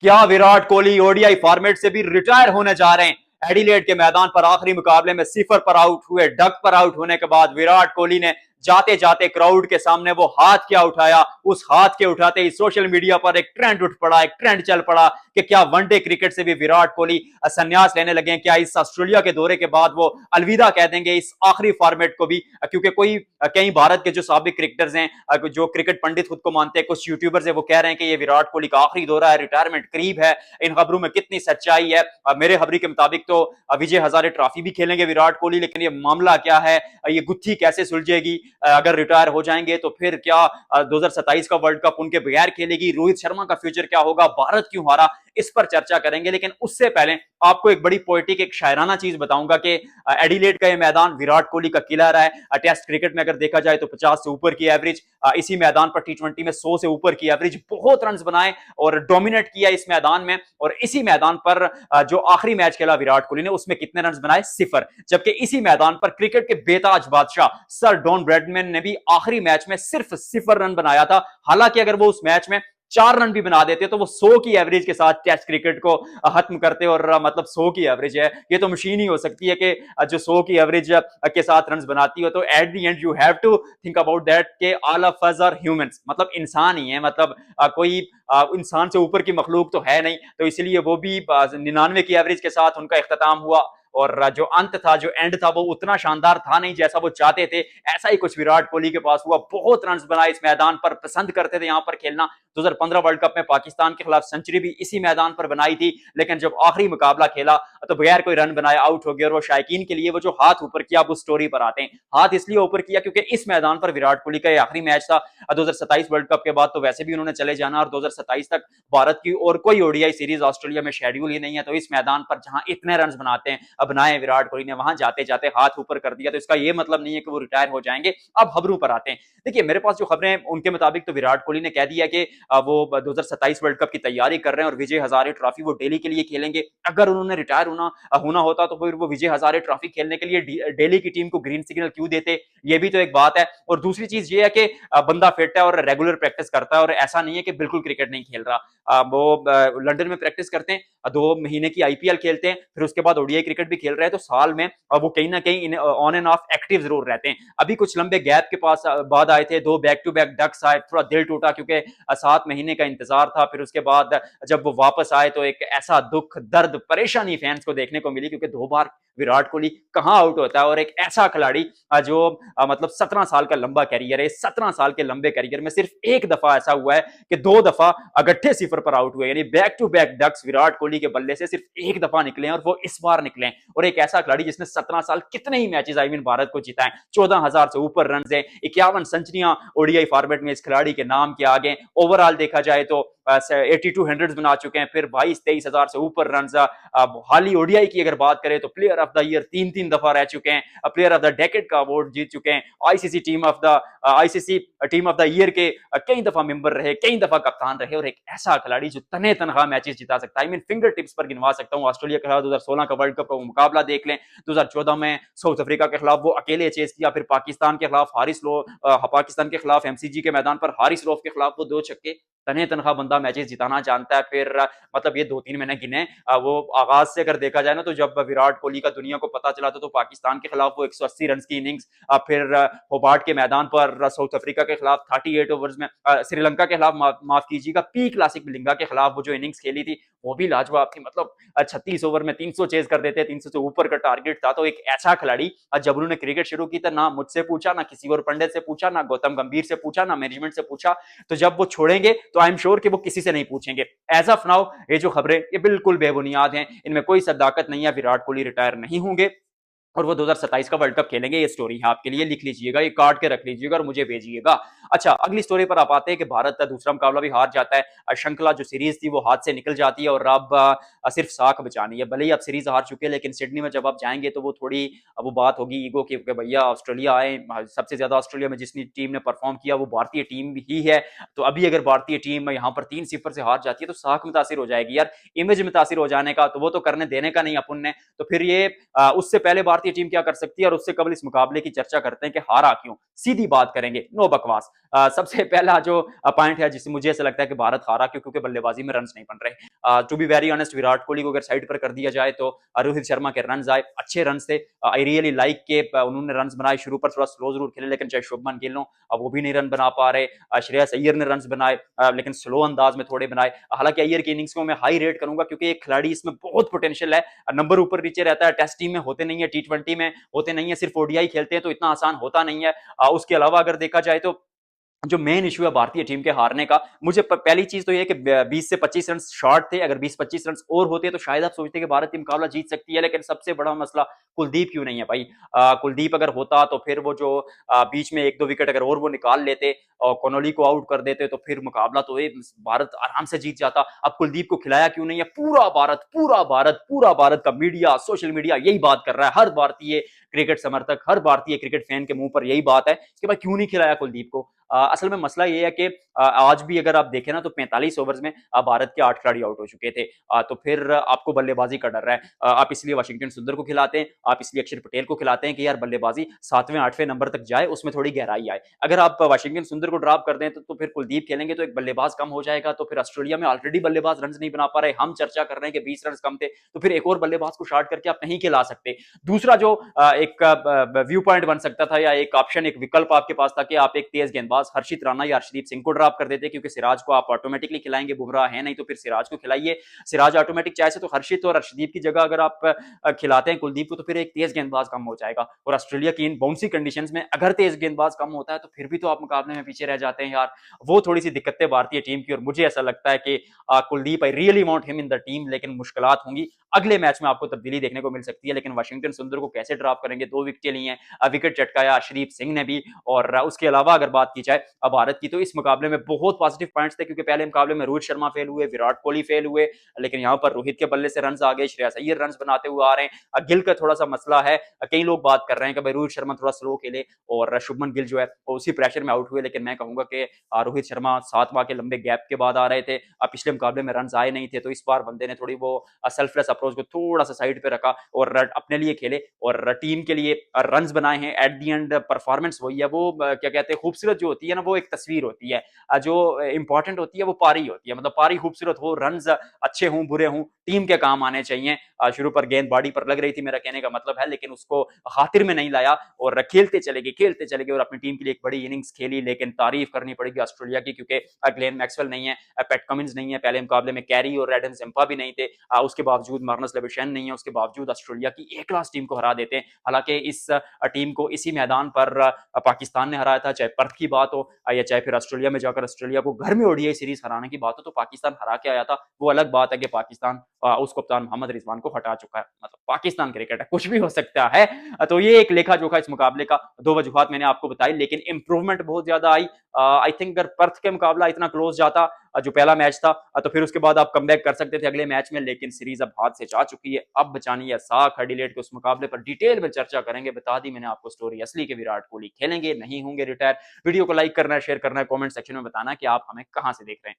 क्या Virat Kohli ODI format से भी रिटायर होने जा रहे हैं? एडिलेड के मैदान पर आखिरी मुकाबले में सिफर पर आउट हुए। डक पर आउट होने के बाद विराट कोहली ने जाते जाते क्राउड के सामने वो हाथ क्या उठाया, उस हाथ के उठाते ही सोशल मीडिया पर एक ट्रेंड उठ पड़ा, एक ट्रेंड चल पड़ा कि क्या वनडे क्रिकेट से भी विराट कोहली संन्यास लेने लगे, क्या इस ऑस्ट्रेलिया के दौरे के बाद वो अलविदा कह देंगे इस आखिरी फॉर्मेट को भी। क्योंकि कोई कई भारत के जो साबिक क्रिकेटर्स हैं, जो क्रिकेट पंडित खुद को मानते हैं, कुछ यूट्यूबर्स है, वो कह रहे हैं कि ये विराट कोहली का आखिरी दौरा है, रिटायरमेंट करीब है। इन खबरों में कितनी सच्चाई है? मेरे खबरी के मुताबिक तो विजय हजारे ट्रॉफी भी खेलेंगे विराट कोहली, लेकिन ये मामला क्या है, ये गुत्थी कैसे सुलझेगी? अगर रिटायर हो जाएंगे तो फिर क्या 2027 का वर्ल्ड कप उनके बगैर खेलेगी? रोहित शर्मा का फ्यूचर क्या होगा? भारत क्यों हारा? इस पर चर्चा करेंगे, लेकिन उससे पहले आपको एक बड़ी पोएटिक, एक शायराना चीज बताऊंगा कि एडिलेड का ये मैदान विराट कोहली का किला रहा है। टेस्ट क्रिकेट में अगर देखा जाए तो 50 से ऊपर की एवरेज, इसी मैदान पर टी20 में 100 से ऊपर की एवरेज, बहुत रन बनाए और डोमिनेट किया इस मैदान में। और इसी मैदान पर जो आखिरी मैच खेला विराट कोहली ने, उसमें कितने रन बनाए? सिफर। जबकि इसी मैदान पर क्रिकेट के बेताज बादशाह सर डॉन ब्रैडमैन ने भी आखिरी मैच में सिर्फ सिफर रन बनाया था। हालांकि अगर वो उस मैच में 4 रन भी बना देते तो वो 100 की एवरेज के साथ टेस्ट क्रिकेट को खत्म करते। और मतलब 100 की एवरेज है, ये तो मशीन ही हो सकती है कि जो 100 की एवरेज के साथ रन बनाती हो। तो at the end you have to think about that कि all of us are humans, मतलब इंसान ही है, मतलब कोई इंसान से ऊपर की मखलूक तो है नहीं। तो इसलिए वो भी 99 की एवरेज के साथ उनका इख्तिताम हुआ। और जो अंत था, जो एंड था, वो उतना शानदार था नहीं जैसा वो चाहते थे। ऐसा ही कुछ विराट कोहली के पास हुआ। बहुत रन बनाए इस मैदान पर, पसंद करते थे यहां पर खेलना। 2015 वर्ल्ड कप में पाकिस्तान के खिलाफ सेंचुरी भी इसी मैदान पर बनाई थी, लेकिन जब आखिरी मुकाबला खेला तो बगैर कोई रन बनाए आउट हो गया। और वो शायकीन के लिए वो जो हाथ ऊपर किया, अब उस स्टोरी पर आते हैं। हाथ इसलिए ऊपर किया क्योंकि इस मैदान पर विराट कोहली का आखिरी मैच था। 2027 वर्ल्ड कप के बाद तो वैसे भी उन्होंने चले जाना, और 2027 तक भारत की और कोई ओडीआई सीरीज ऑस्ट्रेलिया में शेड्यूल ही नहीं है। तो इस मैदान पर जहां इतने रन बनाते हैं, अब बनाए विराट कोहली ने, वहां जाते जाते हाथ ऊपर कर दिया। तो इसका यह मतलब नहीं है कि वो रिटायर हो जाएंगे। अब खबरों पर आते हैं। देखिए, मेरे पास जो खबरें उनके मुताबिक तो विराट कोहली ने कह दिया कि वो 2027 वर्ल्ड कप की तैयारी कर रहे हैं और विजय हजारे ट्रॉफी वो डेली के लिए खेलेंगे। अगर उन्होंने रिटायर होना होता तो फिर वो विजय हजारे ट्रॉफी खेलने के लिए डेली की टीम को ग्रीन सिग्नल क्यों देते? ये भी तो एक बात है। और दूसरी चीज ये है कि बंदा फिट है और रेगुलर प्रैक्टिस करता है, और ऐसा नहीं है कि बिल्कुल क्रिकेट नहीं खेल रहा। वो लंदन में प्रैक्टिस करते हैं, 2 महीने की आईपीएल खेलते हैं, फिर उसके बाद ओडीआई क्रिकेट भी खेल रहे हैं। तो साल में वो कहीं ना कहीं ऑन एंड ऑफ एक्टिव जरूर रहते हैं। अभी कुछ लंबे गैप के पास बाद आए थे, 2 बैक टू बैक डक्स आए, थोड़ा दिल टूटा क्योंकि 7 महीने का इंतजार था। फिर उसके बाद जब वो वापस आए तो एक ऐसा दुख, दर्द, परेशानी फैंस को देखने को मिली, क्योंकि 2 बार विराट कोहली कहां आउट होता है। और एक ऐसा खिलाड़ी जो मतलब 17 साल का लंबा कैरियर है, 17 साल के लंबे कैरियर में सिर्फ एक दफा ऐसा हुआ है कि 2 दफा अगट्ठे सिफर पर आउट हुए, यानी back to back ducks Virat Kohli के बल्ले से सिर्फ एक दफा निकले हैं, और वो इस बार निकले हैं। और एक ऐसा खिलाड़ी जिसने 17 साल कितने ही मैचेस भारत को जिताए, 14,000 से ऊपर रन है, 51 सेंचुरियां ओडीआई फॉर्मेट में इस खिलाड़ी के नाम के आगे। ओवरऑल देखा जाए तो 82 हंड्रेड बना चुके हैं, फिर 22-23 हजार से ऊपर रन। हाल ही ओडीआई की अगर बात करें तो प्लेयर ऑफ द ईयर 3-3 दफा रह चुके हैं, प्लेयर ऑफ द डेकेड का अवार्ड जीत चुके हैं, ICC team of the year के कई दफा मेंबर रहे, कई दफा कप्तान रहे। और एक ऐसा खिलाड़ी जो तने तनखा मैचेस जिता सकता है, आई मीन फिंगर टिप्स पर गिनवा सकता हूं। ऑस्ट्रेलिया के खिलाफ 2016 का वर्ल्ड कप का मुकाबला देख लें, 2014 में साउथ अफ्रीका के खिलाफ वो अकेले चेस किया, फिर पाकिस्तान के खिलाफ पाकिस्तान के खिलाफ एमसीजी के मैदान पर हारिस रऊफ के खिलाफ वो 2 छक्के। तने तनखा बंदा मैचेस जिताना जानता है। फिर मतलब ये 2-3 मैंने गिने। वो आगाज से अगर देखा जाए ना, तो जब विराट कोहली का दुनिया को पता चला तो पाकिस्तान के खिलाफ वो 180 रन की इनिंग्स, फिर होबार्ट के मैदान पर साउथ अफ्रीका के खिलाफ 38 ओवर्स में, श्रीलंका के खिलाफ माफ कीजिएगा, पी क्लासिक लिंगा के खिलाफ वो जो इनिंग्स खेली थी वो भी लाजवाब थी। मतलब 36 ओवर में 300 चेज कर देते, 300 से ऊपर का टारगेट था। तो एक ऐसा खिलाड़ी, जब उन्होंने क्रिकेट शुरू की था, ना मुझसे पूछा, ना किसी और पंडित से पूछा, ना गौतम गंभीर से पूछा, ना मैनेजमेंट से पूछा। तो जब वो छोड़ेंगे तो आई एम श्योर कि वो किसी से नहीं पूछेंगे। एज ऑफ नाउ ये जो खबरें ये बिल्कुल बेबुनियाद हैं, इनमें कोई सदाकत नहीं है। विराट कोहली रिटायर नहीं होंगे और वो 2027 का वर्ल्ड कप खेलेंगे। ये स्टोरी है आपके लिए, लिख लीजिएगा, ये काट के रख लीजिएगा और मुझे भेजिएगा। अच्छा, अगली स्टोरी पर आप आते हैं कि भारत का दूसरा मुकाबला भी हार जाता है। श्रृंखला जो सीरीज थी वो हाथ से निकल जाती है और अब सिर्फ साख बचानी है। भले ही आप सीरीज हार चुके हैं, लेकिन सिडनी में जब आप जाएंगे तो वो थोड़ी वो बात होगी ईगो की, भैया ऑस्ट्रेलिया आए, सबसे ज्यादा ऑस्ट्रेलिया में जिसनी टीम ने परफॉर्म किया वो भारतीय टीम ही है। तो अभी अगर भारतीय टीम यहाँ पर 3-0 से हार जाती है तो साख मुतासिर हो जाएगी यार, इमेज मुतासिर हो जाने का तो वो तो करने देने का नहीं अपन ने। तो फिर ये उससे पहले बार भारतीय टीम क्या कर सकती है और उससे कबल इस मुकाबले की चर्चा करते हैं कि हारा क्यों। सीधी बात करेंगे, नो बकवास। सबसे पहला जो पॉइंट है जिससे मुझे ऐसा लगता है कि भारत हारा क्यों, क्योंकि बल्लेबाजी में रन नहीं बन रहे। To be very honest, Virat Kohli को अगर साइड पर कर दिया जाए तो रोहित शर्मा के रन आए, अच्छे रन थे। आई रियली लाइक के उन्होंने रन बनाए, शुरू पर थोड़ा स्लो जरूर खेले लेकिन चाहे शुभमन गिल हो, अब वो भी नहीं रन बना पा रहे। श्रेयस अय्यर ने रन बनाए लेकिन स्लो अंदाज में थोड़े बनाए। हालांकि अय्यर की इनिंग्स को मैं हाई रेट करूंगा क्योंकि एक खिलाड़ी इसमें बहुत पोटेंशियल है। नंबर ऊपर नीचे रहता है, टेस्ट टीम में होते नहीं है, टी20 में होते नहीं है, सिर्फ ओडीआई खेलते हैं तो इतना आसान होता नहीं है। उसके अलावा अगर देखा जाए तो जो मेन इशू है भारतीय टीम के हारने का, मुझे पहली चीज तो ये कि 20 से 25 रन शॉर्ट थे। अगर 20-25 रन और होते तो शायद आप सोचते कि भारत टीम मुकाबला जीत सकती है, लेकिन सबसे बड़ा मसला कुलदीप क्यों नहीं है भाई। कुलदीप अगर होता तो फिर वो जो बीच में एक दो विकेट अगर और वो निकाल लेते और कोहली को आउट कर देते तो फिर मुकाबला तो भारत आराम से जीत जाता। अब कुलदीप को खिलाया क्यों नहीं है? पूरा भारत, पूरा भारत, पूरा भारत का मीडिया, सोशल मीडिया यही बात कर रहा है। हर भारतीय क्रिकेट समर्थक, हर भारतीय क्रिकेट फैन के मुंह पर यही बात है कि भाई क्यों नहीं खिलाया कुलदीप को। असल में मसला ये है कि आज भी अगर आप देखें ना तो 45 ओवर्स में भारत के 8 खिलाड़ी आउट हो चुके थे। तो फिर आपको बल्लेबाजी का डर है। आप इसलिए वाशिंगटन सुंदर को खिलाते हैं, आप इसलिए अक्षर पटेल को खिलाते हैं कि यार बल्लेबाजी 7वें 8वें नंबर तक जाए, उसमें थोड़ी गहराई आए। अगर आप वाशिंगटन सुंदर को ड्रॉप कर दें तो फिर कुलदीप खेलेंगे तो एक बल्लेबाज कम हो जाएगा। तो फिर ऑस्ट्रेलिया में ऑलरेडी बल्लेबाज रन नहीं बना पा रहे, हम चर्चा कर रहे हैं कि 20 रन कम थे, तो फिर एक और बल्लेबाज को शार्ट करके आप नहीं खिला सकते। दूसरा जो एक व्यू पॉइंट बन सकता था या एक ऑप्शन, एक विकल्प आपके पास था कि आप एक तेज गेंदबाज हर्षित राणा या हर्षदीप सिंह को ड्रॉप कर देते, क्योंकि सिराज को आप ऑटोमेटिकली खिलाएंगे, बुमराह है नहीं तो फिर सिराज को खिलाइए। सिराज ऑटोमेटिक चाहे से तो हर्षित और हर्षदीप की जगह अगर आप खिलाते हैं कुलदीप को तो फिर एक तेज गेंदबाज कम हो जाएगा। और ऑस्ट्रेलिया की इन बाउंसी कंडीशंस में अगर तेज गेंदबाज कम होता है तो फिर भी तो आप मुकाबले में पीछे रह जाते हैं यार। वो थोड़ी सी दिक्कतें भारतीय टीम की, और मुझे ऐसा लगता है कि Kuldeep, I really want him in the team, लेकिन मुश्किलात होंगी। अगले मैच में आपको तब्दीली देखने को मिल सकती है, लेकिन वाशिंगटन सुंदर को कैसे ड्रॉप करेंगे? 2 विकेटें ली हैं, विकेट चटकाया अर्शदीप सिंह ने भी। और उसके अलावा अगर बात की जाए भारत की, तो इस मुकाबले में बहुत पॉजिटिव पॉइंट्स थे, क्योंकि पहले मुकाबले में रोहित शर्मा फेल हुए, विराट कोहली फेल हुए, लेकिन यहाँ पर रोहित के बल्ले से रन आ गए, श्रेयस अय्यर रन बनाते हुए आ रहे हैं। गिल का थोड़ा सा मसला है, कई लोग बात कर रहे हैं कि भाई रोहित शर्मा थोड़ा स्लो खेले और शुभमन गिल जो है वो उसी प्रेशर में आउट हुए, लेकिन मैं कहूंगा कि रोहित शर्मा 7वां के लंबे गैप के बाद आ रहे थे। पिछले मुकाबले में रन आए नहीं थे, तो इस बार बंदे ने थोड़ी वो सेल्फलेस अप्रोच को थोड़ा सा साइड पे रखा और अपने लिए खेले और टीम के लिए रन बनाए हैं। एट दी एंड परफॉर्मेंस वही है, वो क्या कहते हैं, खूबसूरत जो होती है ना वो एक तस्वीर होती है, जो इंपॉर्टेंट होती है वो पारी होती है। मतलब पारी खूबसूरत हो, रन अच्छे हों बुरे हों, टीम के काम आने चाहिए। शुरू पर गेंद बॉडी पर लग रही थी, मेरा कहने का मतलब है, लेकिन उसको खातिर में नहीं लाया और खेलते चले गए और अपनी टीम के लिए एक बड़ी इनिंग्स खेली। लेकिन तारीफ करनी पड़ेगी ऑस्ट्रेलिया की, क्योंकि ग्लेन मैक्सवेल नहीं है, पैट कमिंस नहीं है, पहले मुकाबले में कैरी और एडम ज़म्पा भी नहीं थे, उसके बावजूद मार्नस लेविशन नहीं है, उसके बावजूद ऑस्ट्रेलिया की ए क्लास टीम को हरा देते हैं। हालांकि इस टीम को इसी मैदान पर पाकिस्तान ने हराया था, चाहे पर्थ की बात हो या चाहे फिर ऑस्ट्रेलिया में जाकर ऑस्ट्रेलिया को घर में ओडीआई सीरीज हराने की बात हो, तो पाकिस्तान हरा के आया था। वो अलग बात है कि पाकिस्तान उस कप्तान मोहम्मद रिजवान को हटा चुका है। मतलब पाकिस्तान क्रिकेट है, कुछ भी हो सकता है। तो ये एक लेखा जोखा इस मुकाबले का, दो वजूहात मैंने आपको बताई, लेकिन इंप्रूवमेंट बहुत ज्यादा आई। आई थिंक अगर पर्थ के मुकाबला इतना क्लोज जाता जो पहला मैच था, तो फिर उसके बाद आप कमबैक कर सकते थे अगले मैच में, लेकिन सीरीज अब हाथ से जा चुकी है। अब बचानी है साख। एडिलेड के उस मुकाबले पर डिटेल में चर्चा करेंगे। बता दी मैंने आपको स्टोरी असली के, विराट कोहली खेलेंगे नहीं होंगे रिटायर। वीडियो को लाइक करना है, शेयर करना है, कमेंट सेक्शन में बताना है कि आप हमें कहां से देख रहे हैं।